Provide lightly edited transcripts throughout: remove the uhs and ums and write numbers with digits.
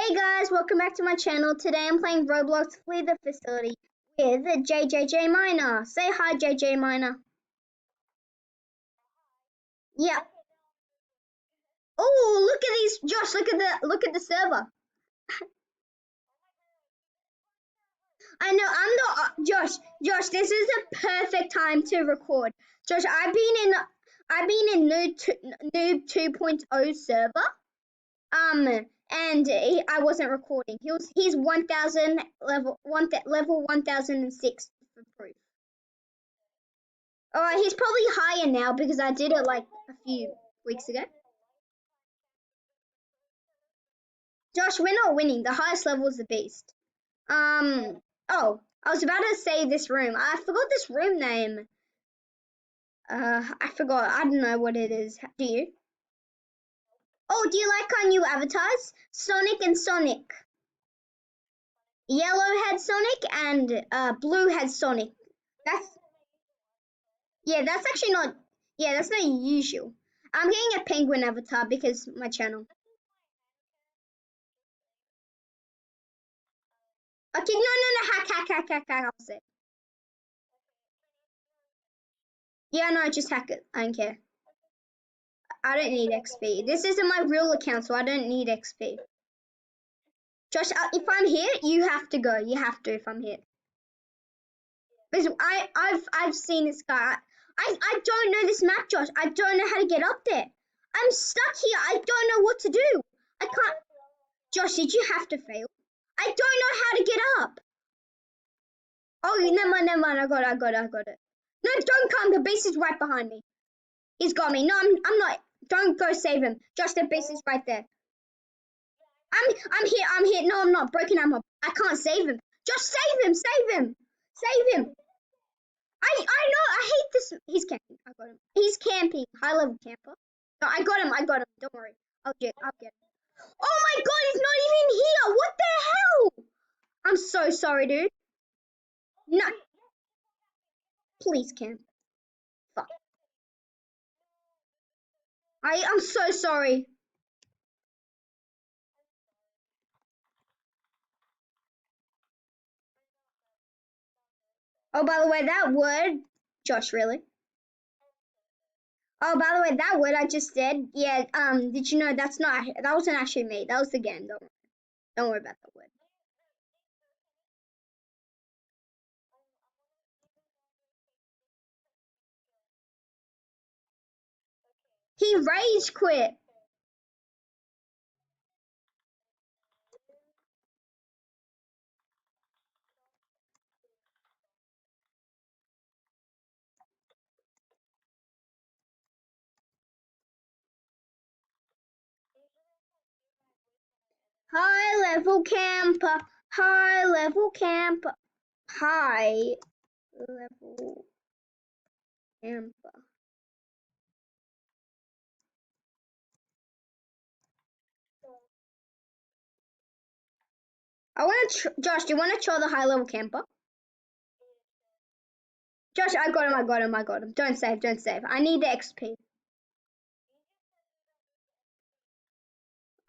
Hey guys, welcome back to my channel. Today I'm playing Roblox Flee the Facility with JJJ Miner. Say hi, JJ Miner. Yeah. Oh, look at these, Josh. Look at the server. I know. I'm not Josh. Josh, this is a perfect time to record. Josh, I've been in Noob 2.0 server. And I wasn't recording. He's 1000 level 1006 for proof. Oh, he's probably higher now because I did it like a few weeks ago. Josh, we're not winning. The highest level is the beast. Oh, I was about to say this room. I forgot this room name. I forgot. I don't know what it is. Do you? Oh, do you like our new avatars? Sonic and Sonic. Yellow had Sonic and blue had Sonic. That's that's actually not. Yeah, that's not usual. I'm getting a penguin avatar because my channel. Okay, no, hack, I'll say. Yeah, no, just hack it. I don't care. I don't need XP. This isn't my real account, so I don't need XP. Josh, if I'm here, you have to go. You have to if I'm here. Because I've seen this guy. I don't know this map, Josh. I don't know how to get up there. I'm stuck here. I don't know what to do. I can't. Josh, did you have to fail? I don't know how to get up. Oh, never mind. I got it. No, don't come. The beast is right behind me. He's got me. No, I'm not. Don't go save him. Josh, the beast is right there. I'm here. No, I'm not. Broken ammo. I can't save him. Just save him. I know. I hate this. He's camping. I got him. He's camping. High level camper. No, I got him. Don't worry. I'll get him. Oh my god, he's not even here. What the hell? I'm so sorry, dude. No. Please camp. Fuck. I'm so sorry. Oh, by the way, that word, Josh, really? Oh, by the way, that word I just did, yeah, did you know that wasn't actually me. That was the game. Don't worry about that word. He rage quit. High level camper. High level camper. High level camper. Josh, do you want to try the high level camper? Josh, I got him. Don't save. I need the XP.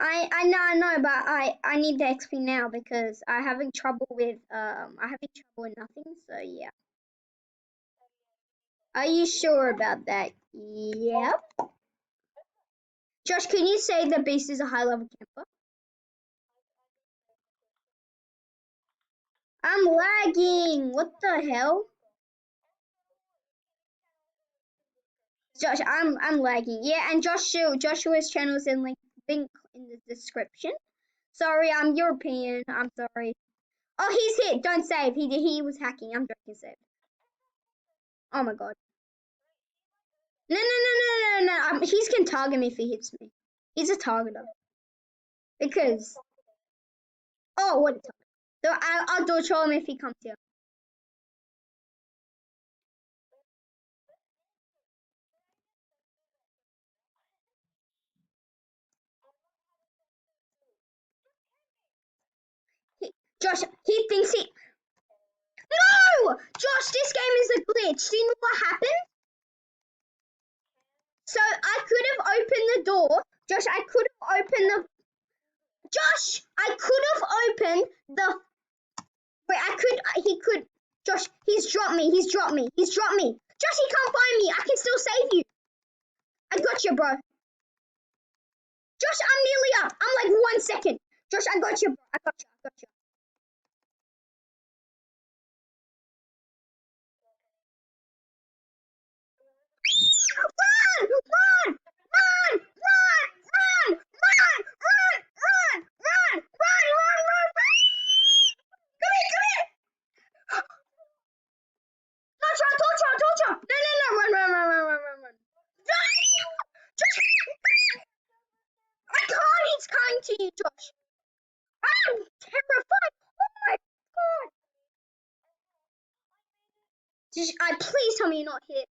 I know, but I need the XP now because I'm having trouble with nothing. So yeah. Are you sure about that? Yep. Josh, can you say the beast is a high level camper? I'm lagging. What the hell? Josh, I'm lagging. Yeah, and Joshua's channel is in link in the description. Sorry, I'm European. I'm sorry. Oh, he's hit. Don't save. He was hacking. I'm joking. Save. Oh my god. No. He's can target me if he hits me. He's a targeter. Because what a target. So I'll do troll him if he comes here. Josh, he thinks he. No! Josh, this game is a glitch. Do you know what happened? So I could have opened the door. Josh, I could have opened the. Josh, I could have opened the. Wait, I could. He could. Josh, he's dropped me. He's dropped me. He's dropped me. Josh, he can't find me. I can still save you. I got you, bro. Josh, I'm nearly up. I'm like 1 second. Josh, I got you, bro. I got you. I got you. Run! Run! Run! Run! Run! Run! Run! Run! Run! Run! Run! Run! Run! Come here! Come here! Torture! Torture! Torture! No! No! No! Run! Run! Run! Run! Run! Run! Run! I can't! He's coming to you, Josh. I'm terrified. Oh my god! Please tell me you're not hit.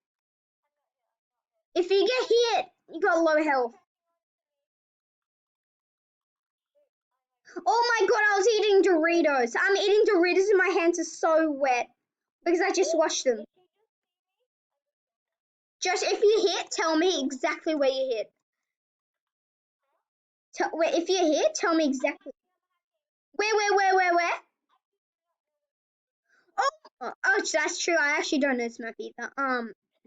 If you get hit, you got low health. Oh my god, I was eating Doritos. I'm eating Doritos and my hands are so wet because I just washed them. Josh, if you hit, tell me exactly where you hit. Wait, if you hit, tell me exactly. Where? Oh, that's true. I actually don't know this map either.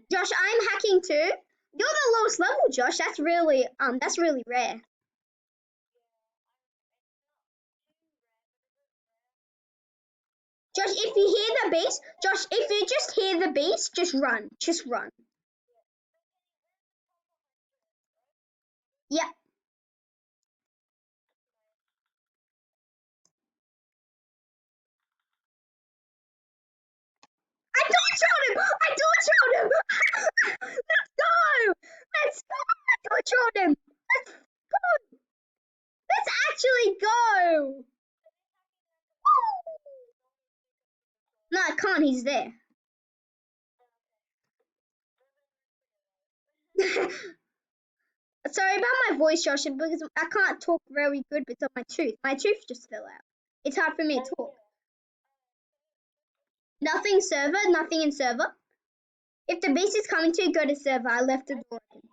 Josh, I'm hacking too. You're the lowest level, Josh. That's really rare. Josh, if you hear the beast, Josh, if you just hear the beast, just run. Just run. Yep. I tortured him! I tortured him! Let's go! Let's go! I tortured him! Let's go! Let's actually go! No, I can't. He's there. Sorry about my voice, Josh, because I can't talk very good because of my tooth. My tooth just fell out. It's hard for me to talk. Nothing server, nothing in server. If the beast is coming to you, go to server. I left the door open.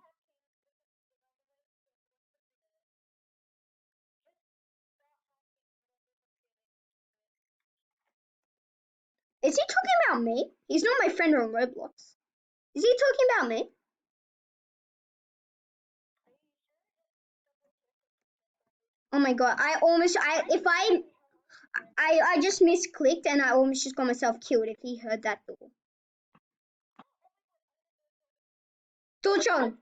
Is he talking about me? He's not my friend on Roblox. Is he talking about me? Oh my god! I just misclicked and I almost just got myself killed if he heard that door. Torch on.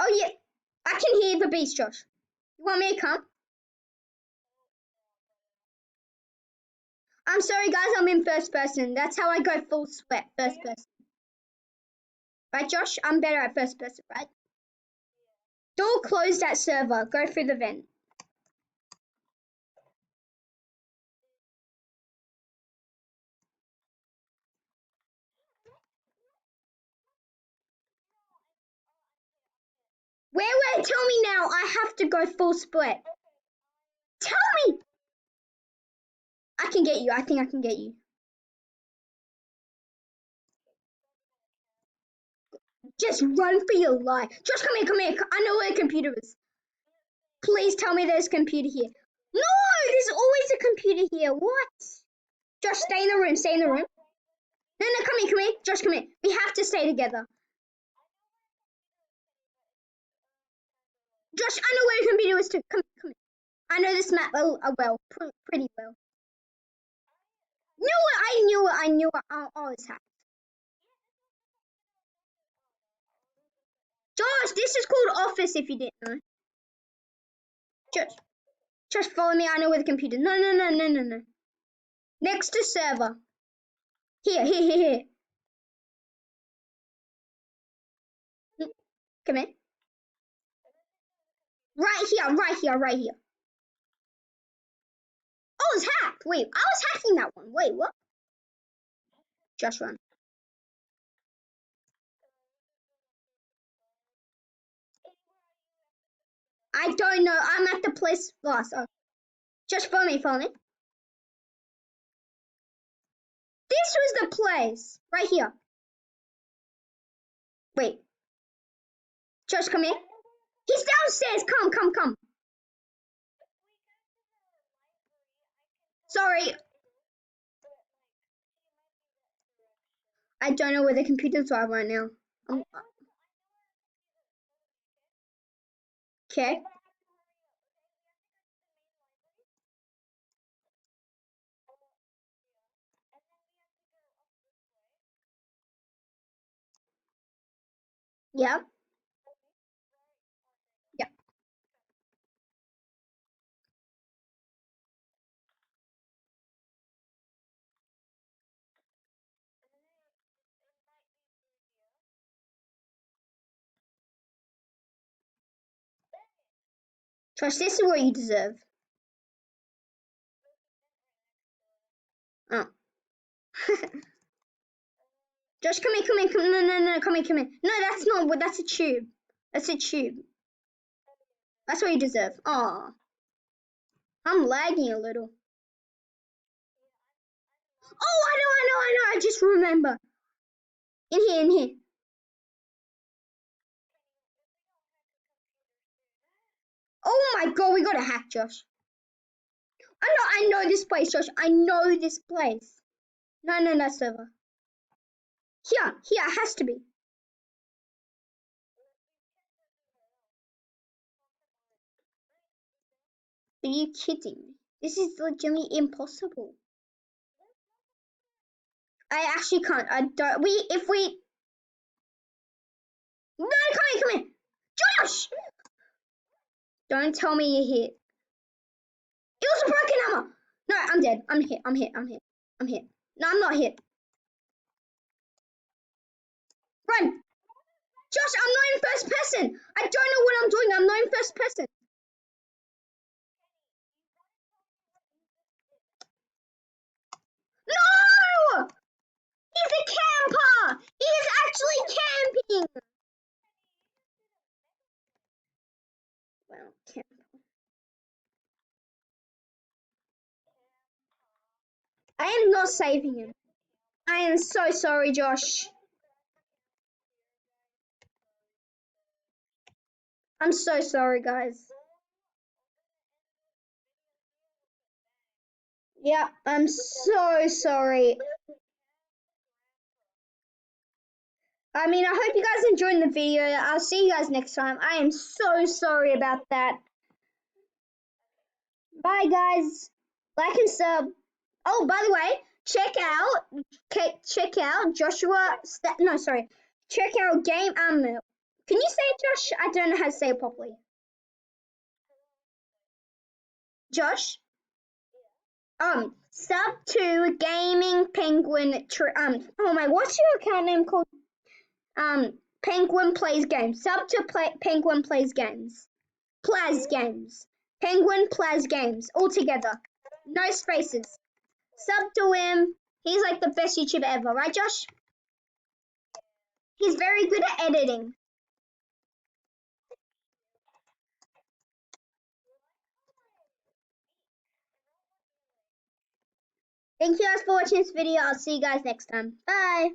Oh yeah, I can hear the beast, Josh. You want me to come? I'm sorry, guys. I'm in first person. That's how I go full sweat. First person. Right, Josh? I'm better at first person, right? Door closed at server. Go through the vent. Where? Tell me now. I have to go full split. Tell me. I can get you. I think I can get you. Just run for your life. Josh, come here, come here. I know where a computer is. Please tell me there's a computer here. No, there's always a computer here. What? Josh, stay in the room. Stay in the room. No, come here. Josh, come here. We have to stay together. Josh, I know where a computer is too. Come here. I know this map pretty well. I knew it. I was hacked. Josh, this is called Office if you didn't know. Josh, follow me. I know where the computer is. No. Next to server. Here. Come here. Right here. Oh, it's hacked. Wait, I was hacking that one. Wait, what? Just run. I don't know. I'm at the place last. Oh. Just follow me. This was the place. Right here. Wait. Josh, come here. He's downstairs. Come. Sorry. I don't know where the computers are right now. Okay. Yeah. Yeah. Josh, this is what you deserve. Oh. Josh, come here. No, come here. No, that's not what. That's a tube. That's a tube. That's what you deserve. Oh, I'm lagging a little. Oh, I know. I just remember. In here. Oh my god, we got a hack, Josh. I know this place, Josh. I know this place. No, server. Here, it has to be. Are you kidding me? This is legitimately impossible. I actually can't. I don't. If we. No, come here. Josh! Don't tell me you're here. It was a broken hammer. No, I'm dead. I'm here. No, I'm not here. Run! Josh, I'm not in first person. I don't know what I'm doing. I'm not in first person. No! He's a camper! He is actually camping! Well, camp. I am not saving him. I am so sorry, Josh. I'm so sorry, guys. Yeah, I'm so sorry. I mean, I hope you guys enjoyed the video. I'll see you guys next time. I am so sorry about that. Bye, guys. Like and sub. Oh, by the way, check out Joshua. No, sorry. Check out Game. Can you say it, Josh? I don't know how to say it properly. Josh. Sub to Gaming Penguin. Oh my, what's your account name called? Penguin Plays Games. Sub to Penguin Plays Games. Plaz Games. Penguin Plaz Games. All together. No spaces. Sub to him. He's like the best YouTuber ever, right, Josh? He's very good at editing. Thank you guys for watching this video. I'll see you guys next time. Bye.